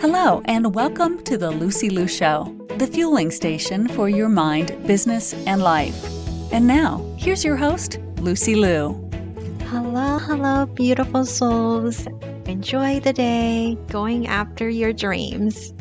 Hello, and welcome to the Lucy Liu Show, the fueling station for your mind, business, and life. And now, here's your host, Lucy Liu. Hello, beautiful souls. Enjoy the day going after your dreams.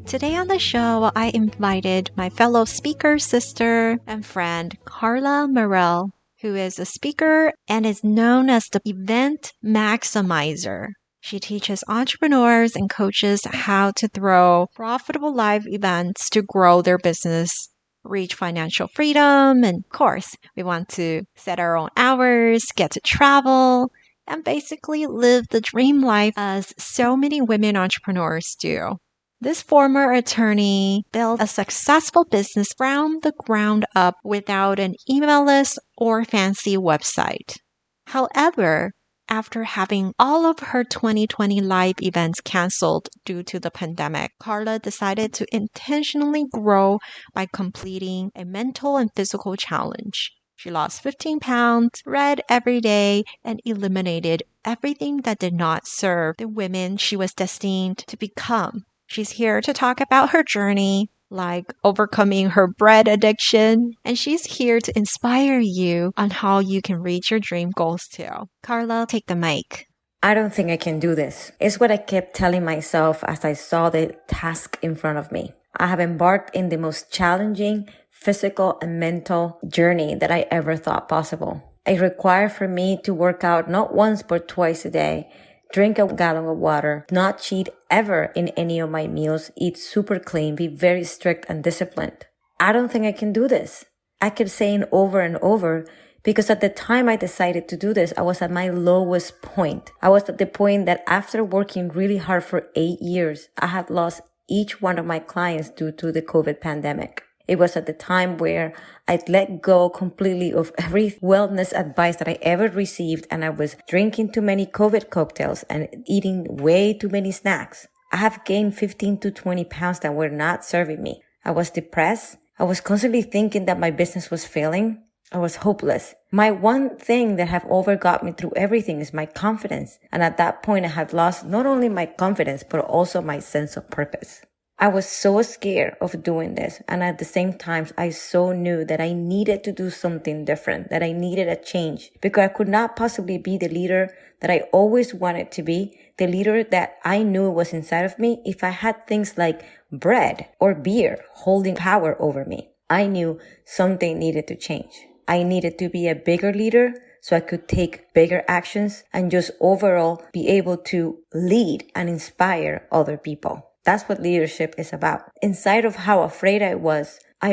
Today on the show, I invited my fellow speaker sister and friend, Karla Merrell, who is a speaker and is known as the event maximizer. She teaches entrepreneurs and coaches how to throw profitable live events to grow their business, reach financial freedom, and of course, we want to set our own hours, get to travel, and basically live the dream life as so many women entrepreneurs do. This former attorney built a successful business from the ground up without an email list or fancy website. However, after having all of her 2020 live events canceled due to the pandemic, Karla decided to intentionally grow by completing a mental and physical challenge. She lost 15 pounds, read every day, and eliminated everything that did not serve the women she was destined to become. She's here to talk about her journey, like overcoming her bread addiction, and she's here to inspire you on how you can reach your dream goals too. Karla, take the mic. I don't think I can do this. It's what I kept telling myself as I saw the task in front of me. I have embarked in the most challenging physical and mental journey that I ever thought possible. It required for me to work out not once but twice a day, drink a gallon of water, not cheat ever in any of my meals, eat super clean, be very strict and disciplined. I don't think I can do this. I kept saying over and over because at the time I decided to do this, I was at my lowest point. I was at the point that after working really hard for 8 years, I had lost each one of my clients due to the COVID pandemic. It was at the time where I'd let go completely of every wellness advice that I ever received, and I was drinking too many COVID cocktails and eating way too many snacks. I have gained 15 to 20 pounds that were not serving me. I was depressed. I was constantly thinking that my business was failing. I was hopeless. My one thing that have overgot me through everything is my confidence. And at that point, I had lost not only my confidence, but also my sense of purpose. I was so scared of doing this, and at the same time, I so knew that I needed to do something different, that I needed a change, because I could not possibly be the leader that I always wanted to be, the leader that I knew was inside of me if I had things like bread or beer holding power over me. I knew something needed to change. I needed to be a bigger leader so I could take bigger actions and just overall be able to lead and inspire other people. That's what leadership is about. Inside of how afraid I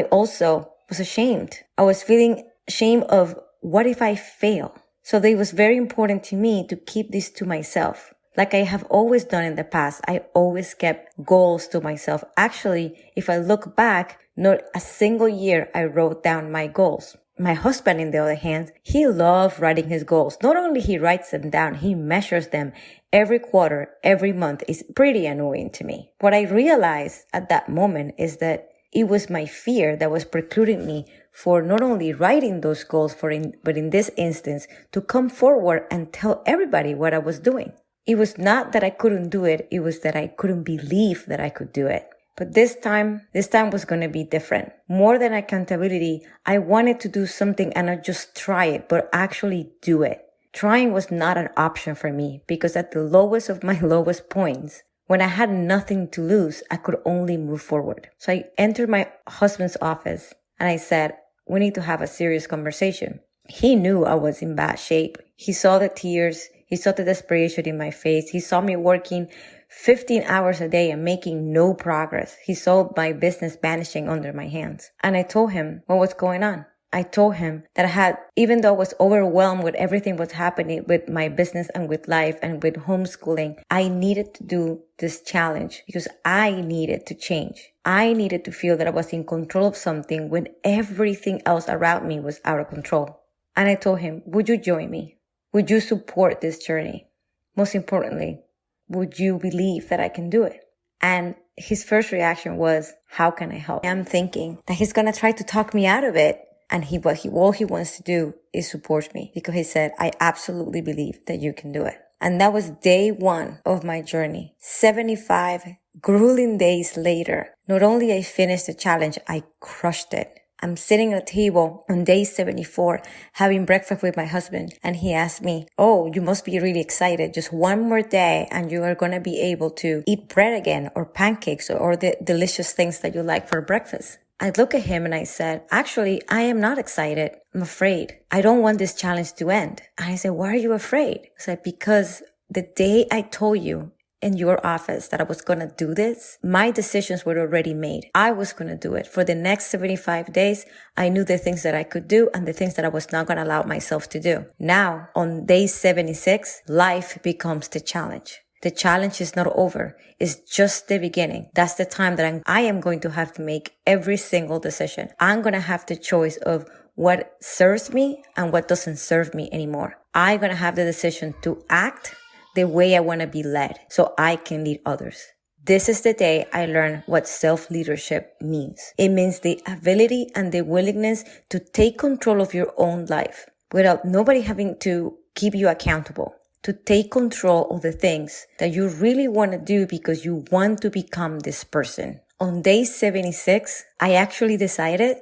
also was ashamed. I was feeling ashamed of what if I fail? So it was very important to me to keep this to myself. Like I have always done in the past, I always kept goals to myself. Actually, if I look back, not a single year I wrote down my goals. My husband, on the other hand, he loved writing his goals. Not only he writes them down, he measures them every quarter, every month. It's pretty annoying to me. What I realized at that moment is that it was my fear that was precluding me for not only writing those goals, but in this instance, to come forward and tell everybody what I was doing. It was not that I couldn't do it. It was that I couldn't believe that I could do it. But this time was going to be different. More than accountability, I wanted to do something and not just try it, but actually do it. Trying was not an option for me because at the lowest of my lowest points, when I had nothing to lose, I could only move forward. So I entered my husband's office and I said, we need to have a serious conversation. He knew I was in bad shape. He saw the tears. He saw the desperation in my face. He saw me working 15 hours a day and making no progress. He saw my business vanishing under my hands. And I told him what was going on. I told him that even though I was overwhelmed with everything was happening with my business and with life and with homeschooling, I needed to do this challenge because I needed to change. I needed to feel that I was in control of something when everything else around me was out of control. And I told him, would you join me? Would you support this journey? Most importantly, would you believe that I can do it? And his first reaction was, how can I help? I'm thinking that he's going to try to talk me out of it. And all he wants to do is support me because he said, I absolutely believe that you can do it. And that was day 1 of my journey. 75 grueling days later, not only I finished the challenge, I crushed it. I'm sitting at a table on day 74 having breakfast with my husband, and he asked me, "Oh, you must be really excited. Just one more day and you are going to be able to eat bread again or pancakes or the delicious things that you like for breakfast." I looked at him and I said, "Actually, I am not excited. I'm afraid. I don't want this challenge to end." And I said, "Why are you afraid?" I said, "Because the day I told you in your office that I was going to do this, my decisions were already made. I was going to do it. For the next 75 days, I knew the things that I could do and the things that I was not going to allow myself to do. Now, on day 76, life becomes the challenge. The challenge is not over. It's just the beginning. That's the time that I am going to have to make every single decision. I'm going to have the choice of what serves me and what doesn't serve me anymore. I'm going to have the decision to act the way I want to be led so I can lead others. This is the day I learned what self-leadership means. It means the ability and the willingness to take control of your own life without nobody having to keep you accountable, to take control of the things that you really want to do because you want to become this person. On day 76, I actually decided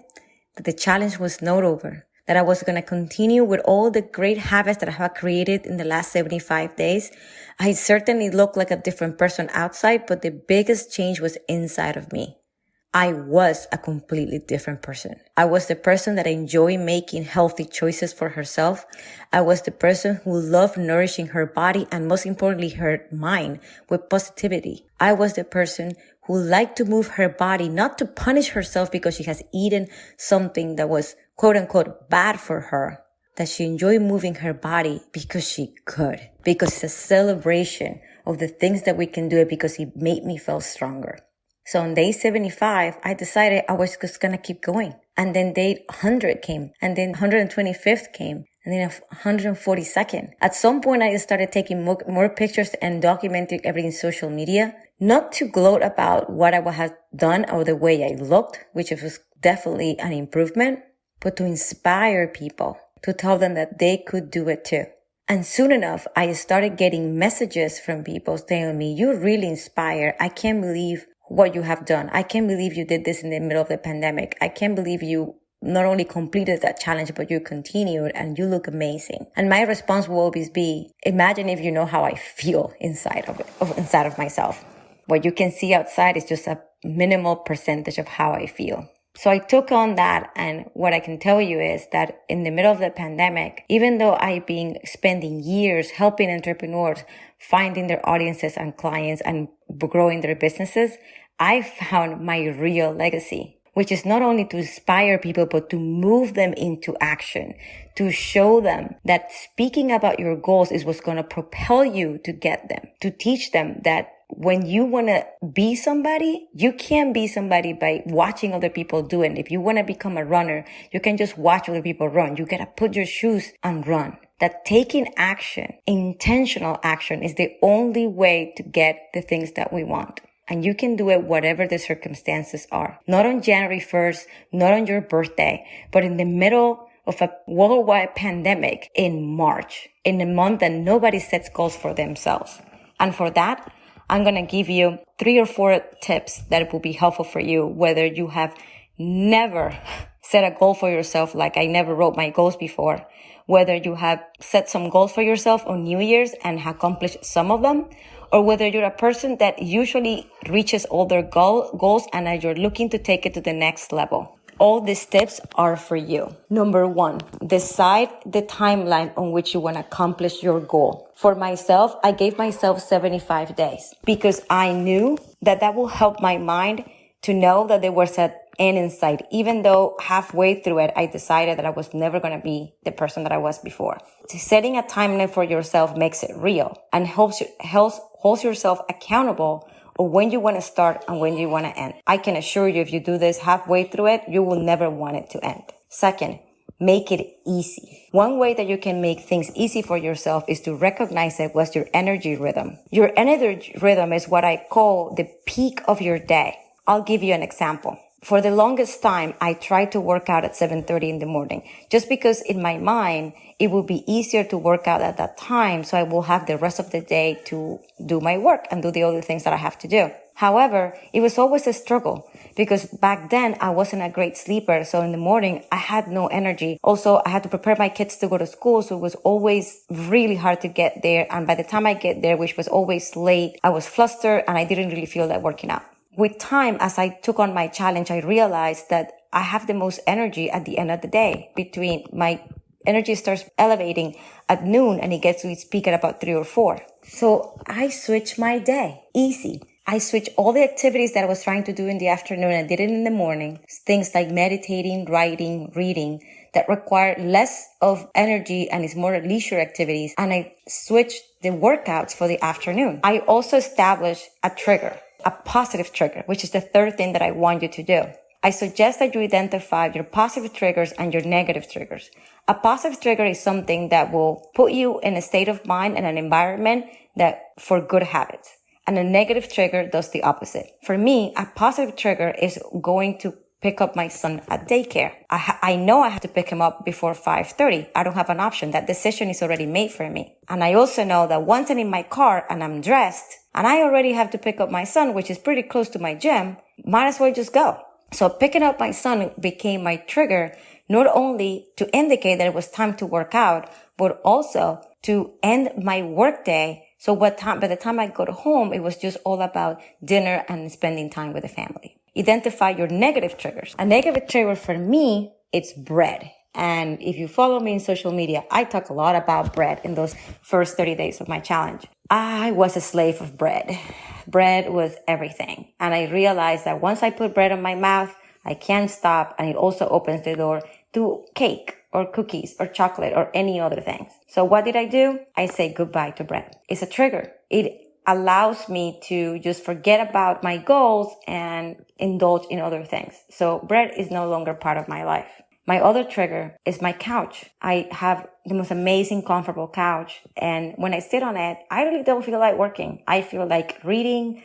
that the challenge was not over, that I was going to continue with all the great habits that I have created in the last 75 days. I certainly look like a different person outside, but the biggest change was inside of me. I was a completely different person. I was the person that enjoyed making healthy choices for herself. I was the person who loved nourishing her body and most importantly, her mind with positivity. I was the person who liked to move her body, not to punish herself because she has eaten something that was quote unquote bad for her, that she enjoyed moving her body because she could, because it's a celebration of the things that we can do it because it made me feel stronger. So on day 75, I decided I was just going to keep going. And then day 100 came, and then 125th came, and then 142nd. At some point, I started taking more pictures and documenting everything in social media, not to gloat about what I had done or the way I looked, which was definitely an improvement, but to inspire people, to tell them that they could do it too. And soon enough, I started getting messages from people telling me, "You're really inspired. I can't believe what you have done. I can't believe you did this in the middle of the pandemic. I can't believe you not only completed that challenge, but you continued and you look amazing." And my response will always be, imagine if you know how I feel inside of myself. What you can see outside is just a minimal percentage of how I feel. So I took on that, and what I can tell you is that in the middle of the pandemic, even though I've been spending years helping entrepreneurs finding their audiences and clients and growing their businesses, I found my real legacy, which is not only to inspire people, but to move them into action, to show them that speaking about your goals is what's going to propel you to get them, to teach them that when you want to be somebody, you can't be somebody by watching other people do it. If you want to become a runner, you can just watch other people run. You got to put your shoes and run. That taking action, intentional action, is the only way to get the things that we want. And you can do it whatever the circumstances are. Not on January 1st, not on your birthday, but in the middle of a worldwide pandemic in March, in a month that nobody sets goals for themselves. And for that, I'm going to give you 3 or 4 tips that will be helpful for you, whether you have never set a goal for yourself, like I never wrote my goals before, whether you have set some goals for yourself on New Year's and accomplished some of them, or whether you're a person that usually reaches all their goals and you're looking to take it to the next level. All these tips are for you. Number 1, decide the timeline on which you want to accomplish your goal. For myself, I gave myself 75 days because I knew that will help my mind to know that there was an end in sight. Even though halfway through it, I decided that I was never going to be the person that I was before. Setting a timeline for yourself makes it real and holds yourself accountable or when you want to start and when you want to end. I can assure you, if you do this halfway through it, you will never want it to end. Second, make it easy. One way that you can make things easy for yourself is to recognize that what's your energy rhythm. Your energy rhythm is what I call the peak of your day. I'll give you an example. for the longest time, I tried to work out at 7:30 in the morning, just because in my mind, it would be easier to work out at that time. So I will have the rest of the day to do my work and do the other things that I have to do. However, it was always a struggle because back then I wasn't a great sleeper. So in the morning, I had no energy. Also, I had to prepare my kids to go to school. So it was always really hard to get there. And by the time I get there, which was always late, I was flustered and I didn't really feel like working out. With time, as I took on my challenge, I realized that I have the most energy at the end of the day. Between my energy starts elevating at noon and it gets to its peak at about 3 or 4. So I switched my day. Easy. I switched all the activities that I was trying to do in the afternoon and did it in the morning. Things like meditating, writing, reading that require less of energy and is more leisure activities. And I switched the workouts for the afternoon. I also established a trigger, a positive trigger, which is the third thing that I want you to do. I suggest that you identify your positive triggers and your negative triggers. A positive trigger is something that will put you in a state of mind and an environment that for good habits. And a negative trigger does the opposite. For me, a positive trigger is going to pick up my son at daycare. I know I have to pick him up before 5:30. I don't have an option. That decision is already made for me. And I also know that once I'm in my car and I'm dressed and I already have to pick up my son, which is pretty close to my gym, might as well just go. So picking up my son became my trigger, not only to indicate that it was time to work out, but also to end my workday. So by the time I go home, it was just all about dinner and spending time with the family. Identify your negative triggers. A negative trigger for me, it's bread. And if you follow me in social media, I talk a lot about bread in those first 30 days of my challenge. I was a slave of bread. Bread was everything. And I realized that once I put bread in my mouth, I can't stop. And it also opens the door to cake or cookies or chocolate or any other things. So what did I do? I say goodbye to bread. It's a trigger. It allows me to just forget about my goals and indulge in other things. So bread is no longer part of my life. My other trigger is my couch. I have the most amazing, comfortable couch. And when I sit on it, I really don't feel like working. I feel like reading,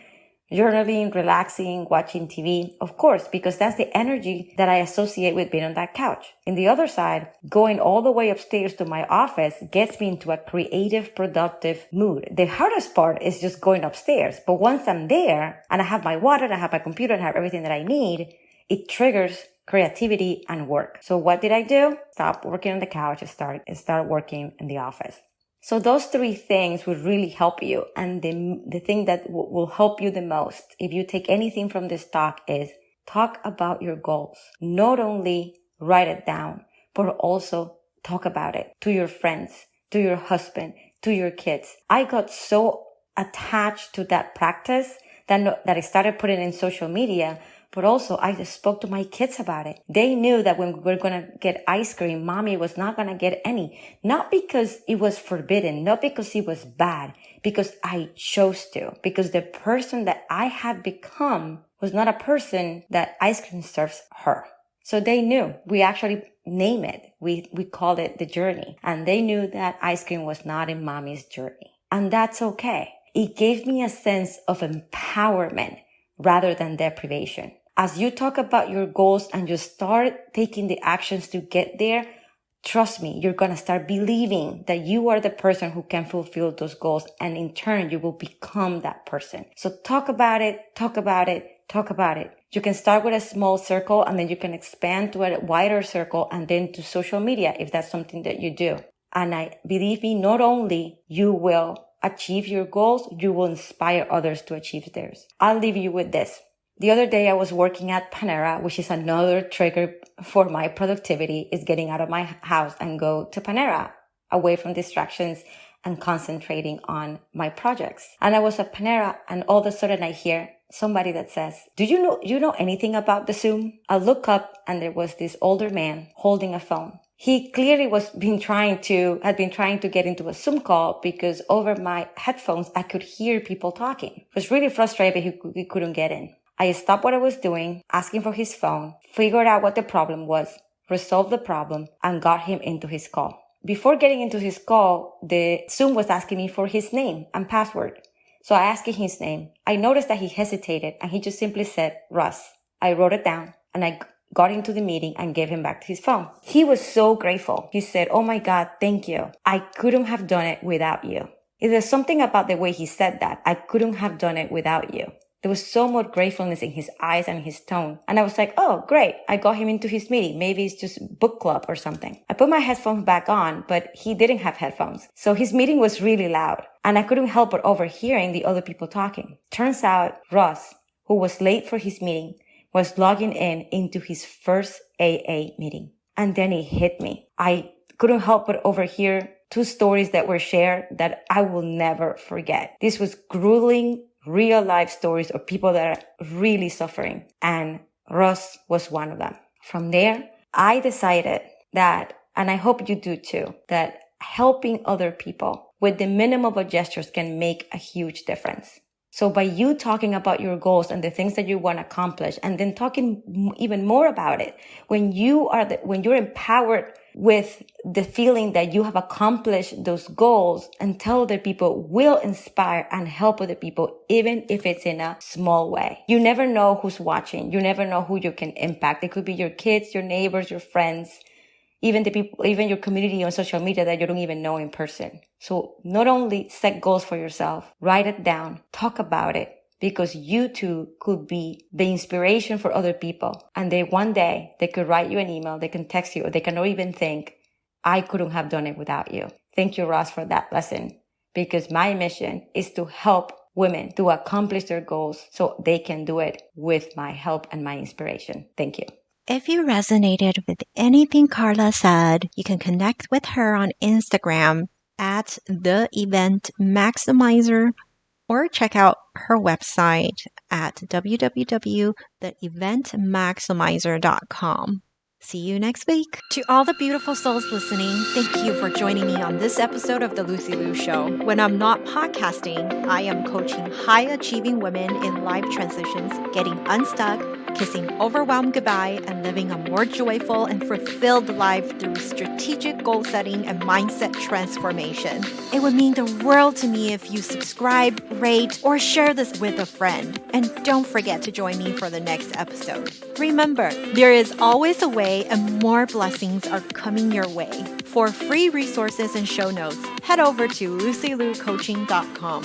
journaling, relaxing, watching TV, of course, because that's the energy that I associate with being on that couch. In the other side, going all the way upstairs to my office gets me into a creative, productive mood. The hardest part is just going upstairs. But once I'm there and I have my water, and I have my computer, and I have everything that I need, it triggers creativity and work. So what did I do? Stop working on the couch and start working in the office. So those three things would really help you. And the thing that will help you the most, if you take anything from this talk, is talk about your goals. Not only write it down, but also talk about it to your friends, to your husband, to your kids. I got so attached to that practice that I started putting in social media. But also, I just spoke to my kids about it. They knew that when we were going to get ice cream, mommy was not going to get any. Not because it was forbidden, not because it was bad, because I chose to. Because the person that I had become was not a person that ice cream serves her. So they knew. We actually name it. We called it the journey. And they knew that ice cream was not in mommy's journey. And that's okay. It gave me a sense of empowerment rather than deprivation. As you talk about your goals and you start taking the actions to get there, trust me, you're going to start believing that you are the person who can fulfill those goals. And in turn, you will become that person. So talk about it, talk about it, talk about it. You can start with a small circle and then you can expand to a wider circle and then to social media if that's something that you do. And believe me, not only you will achieve your goals, you will inspire others to achieve theirs. I'll leave you with this. The other day I was working at Panera, which is another trigger for my productivity, is getting out of my house and go to Panera, away from distractions and concentrating on my projects. And I was at Panera and all of a sudden I hear somebody that says, do you know anything about the Zoom? I look up and there was this older man holding a phone. He clearly had been trying to get into a Zoom call because over my headphones, I could hear people talking. It was really frustrating, but he couldn't get in. I stopped what I was doing, asking for his phone, figured out what the problem was, resolved the problem, and got him into his call. Before getting into his call, the Zoom was asking me for his name and password. So I asked him his name. I noticed that he hesitated and he just simply said, Russ. I wrote it down. And I got into the meeting and gave him back his phone. He was so grateful. He said, "Oh my God, thank you. I couldn't have done it without you." There's something about the way he said that. I couldn't have done it without you. There was so much gratefulness in his eyes and his tone. And I was like, oh, great. I got him into his meeting. Maybe it's just book club or something. I put my headphones back on, but he didn't have headphones. So his meeting was really loud. And I couldn't help but overhearing the other people talking. Turns out Ross, who was late for his meeting, was logging into his first AA meeting. And then it hit me. I couldn't help but overhear 2 stories that were shared that I will never forget. This was grueling, real life stories of people that are really suffering. And Ross was one of them. From there, I decided that, and I hope you do too, that helping other people with the minimum of gestures can make a huge difference. So by you talking about your goals and the things that you want to accomplish, and then talking even more about it, when you're empowered with the feeling that you have accomplished those goals, and tell other people, will inspire and help other people, even if it's in a small way. You never know who's watching. You never know who you can impact. It could be your kids, your neighbors, your friends, even the people, even your community on social media that you don't even know in person. So not only set goals for yourself, write it down, talk about it, because you too could be the inspiration for other people. And one day they could write you an email, they can text you, or they can not even think, I couldn't have done it without you. Thank you, Ross, for that lesson, because my mission is to help women to accomplish their goals so they can do it with my help and my inspiration. Thank you. If you resonated with anything Karla said, you can connect with her on Instagram at The Event Maximizer, or check out her website at www.theeventmaximizer.com. See you next week. To all the beautiful souls listening, thank you for joining me on this episode of The Lucy Liu Show. When I'm not podcasting, I am coaching high-achieving women in life transitions, getting unstuck, kissing overwhelm goodbye, and living a more joyful and fulfilled life through strategic goal setting and mindset transformation. It would mean the world to me if you subscribe, rate, or share this with a friend. And don't forget to join me for the next episode. Remember, there is always a way, and more blessings are coming your way. For free resources and show notes, head over to lucylucoaching.com.